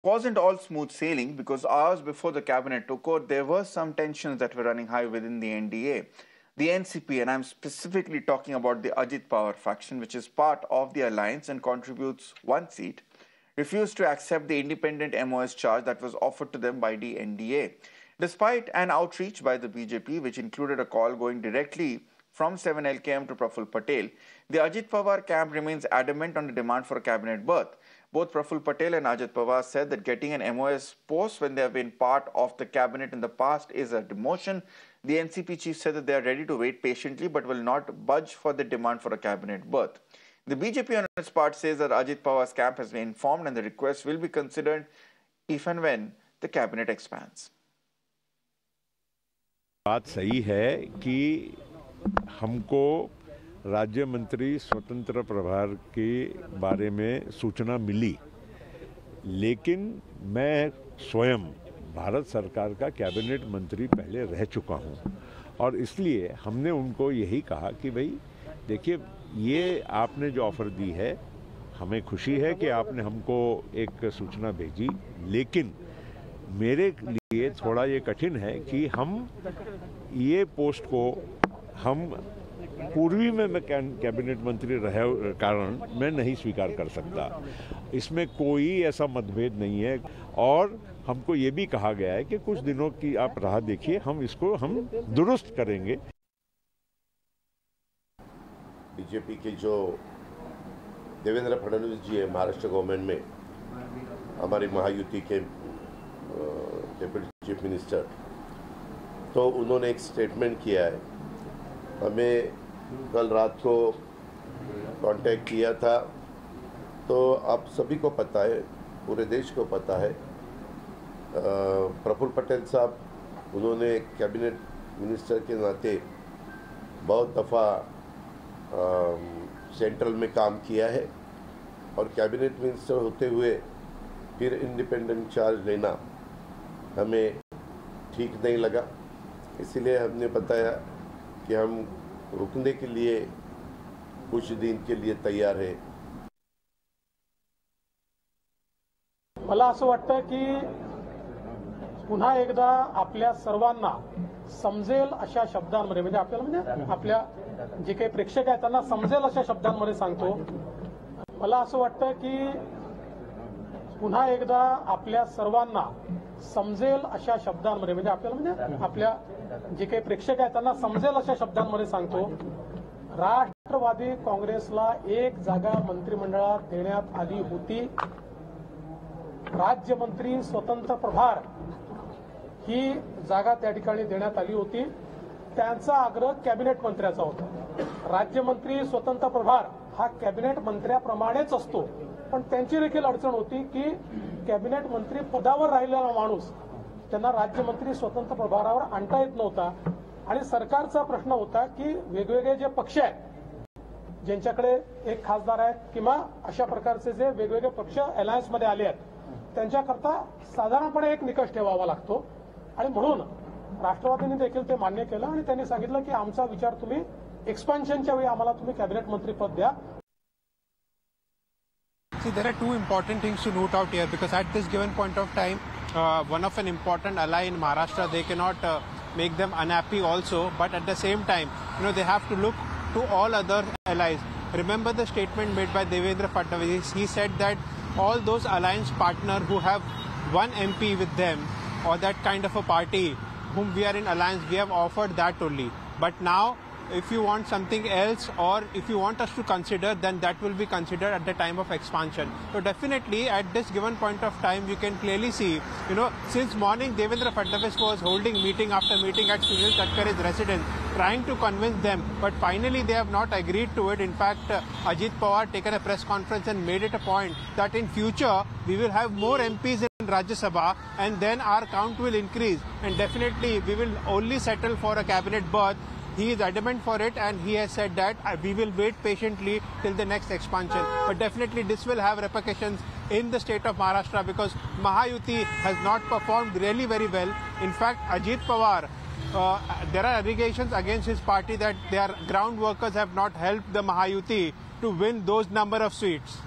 wasn't all smooth sailing because hours before the cabinet took over, there were some tensions that were running high within the NDA. The NCP, and I'm specifically talking about the Ajit Pawar faction, which is part of the alliance and contributes one seat, refused to accept the independent MOS charge that was offered to them by the NDA. Despite an outreach by the BJP, which included a call going directly from 7 LKM to Praful Patel, the Ajit Pawar camp remains adamant on the demand for a cabinet berth. Both Praful Patel and Ajit Pawar said that getting an MOS post when they have been part of the cabinet in the past is a demotion. The NCP chief said that they are ready to wait patiently but will not budge for the demand for a cabinet berth. The BJP on its part says that Ajit Pawar's camp has been informed and the request will be considered if and when the cabinet expands. बात सही है कि हमको राज्य मंत्री स्वतंत्र प्रभार के बारे में सूचना मिली, लेकिन मैं स्वयं भारत सरकार का कैबिनेट मंत्री पहले रह चुका हूं और इसलिए हमने उनको यही कहा कि भाई देखिए, ये आपने जो ऑफर दी है हमें खुशी है कि आपने हमको एक सूचना भेजी, लेकिन मेरे लिए थोड़ा ये कठिन है कि हम ये पोस्ट को हम पूर्वी में मैं कैबिनेट मंत्री रहे कारण मैं नहीं स्वीकार कर सकता। इसमें कोई ऐसा मतभेद नहीं है और हमको ये भी कहा गया है कि कुछ दिनों की आप राह देखिए, हम इसको दुरुस्त करेंगे। बीजेपी के जो देवेंद्र फडणवीस जी है महाराष्ट्र गवर्नमेंट में, हमारी महायुति के डेप्यूटी चीफ मिनिस्टर, तो उन्होंने एक स्टेटमेंट किया है। हमें कल रात को कांटेक्ट किया था, तो आप सभी को पता है, पूरे देश को पता है, प्रफुल्ल पटेल साहब उन्होंने कैबिनेट मिनिस्टर के नाते बहुत दफ़ा सेंट्रल में काम किया है और कैबिनेट मिनिस्टर होते हुए फिर इंडिपेंडेंट चार्ज लेना हमें ठीक नहीं लगा। इसलिए हमने बताया कि हम रुकने के लिए कुछ दिन के लिए तैयार है। मला असं वाटतं की पुन्हा एकदा आपल्या सर्वांना समजेल अशा शब्दांमध्ये, म्हणजे आपल्याला आपल्या जे काही प्रेक्षक आहेत त्यांना समजेल अशा शब्दांमध्ये सांगतो, मला असं वाटतं की पुन्हा एकदा आपल्या सर्वांना समजेल अशा शब्दांमध्ये, म्हणजे आपल्याला आपल्या जे काही प्रेक्षक आहेत त्यांना समजेल अशा शब्दांमध्ये सांगतो, राष्ट्रवादी काँग्रेसला एक जागा मंत्रिमंडळात देण्यात आली होती। राज्यमंत्री स्वतंत्र प्रभार ही जागा त्या ठिकाणी देण्यात आली होती। त्यांचा आग्रह कॅबिनेट मंत्र्याचा होता। राज्यमंत्री स्वतंत्र प्रभार हा कॅबिनेट मंत्र्याप्रमाणेच असतो, पण त्यांची देखील अडचण होती की कॅबिनेट मंत्री पदावर राहिलेला माणूस त्यांना राज्यमंत्री स्वतंत्र प्रभारावर आणता येत नव्हता आणि सरकारचा प्रश्न होता की वेगवेगळे जे पक्ष आहेत ज्यांच्याकडे एक खासदार आहेत किंवा अशा प्रकारचे जे वेगवेगळे पक्ष अलायन्समध्ये आले आहेत त्यांच्याकरता साधारणपणे एक निकष ठेवावा लागतो आणि म्हणून राष्ट्रवादीने देखील ते मान्य केलं आणि त्यांनी सांगितलं की आमचा विचार तुम्ही एक्सपान्शनच्या वेळी आम्हाला तुम्ही कॅबिनेट मंत्री पद द्या। See, there are two important things to note out here, because at this given point of time, one of an important ally in Maharashtra, they cannot make them unhappy also, but at the same time, they have to look to all other allies. Remember the statement made by Devendra Fadnavis. He said that all those alliance partners who have one MP with them or that kind of a party whom we are in alliance, we have offered that only. But now, if you want something else or if you want us to consider, then that will be considered at the time of expansion. So definitely at this given point of time, you can clearly see, since morning Devendra Fadnavis was holding meeting after meeting at Sunil Tadkare's residence, trying to convince them, but finally they have not agreed to it. In fact, Ajit Pawar taken a press conference and made it a point that in future we will have more MPs in Rajya Sabha and then our count will increase, and definitely we will only settle for a cabinet berth. He is adamant for it and he has said that we will wait patiently till the next expansion. But definitely this will have repercussions in the state of Maharashtra because Mahayuti has not performed really very well. In fact, Ajit Pawar, there are allegations against his party that their ground workers have not helped the Mahayuti to win those number of seats.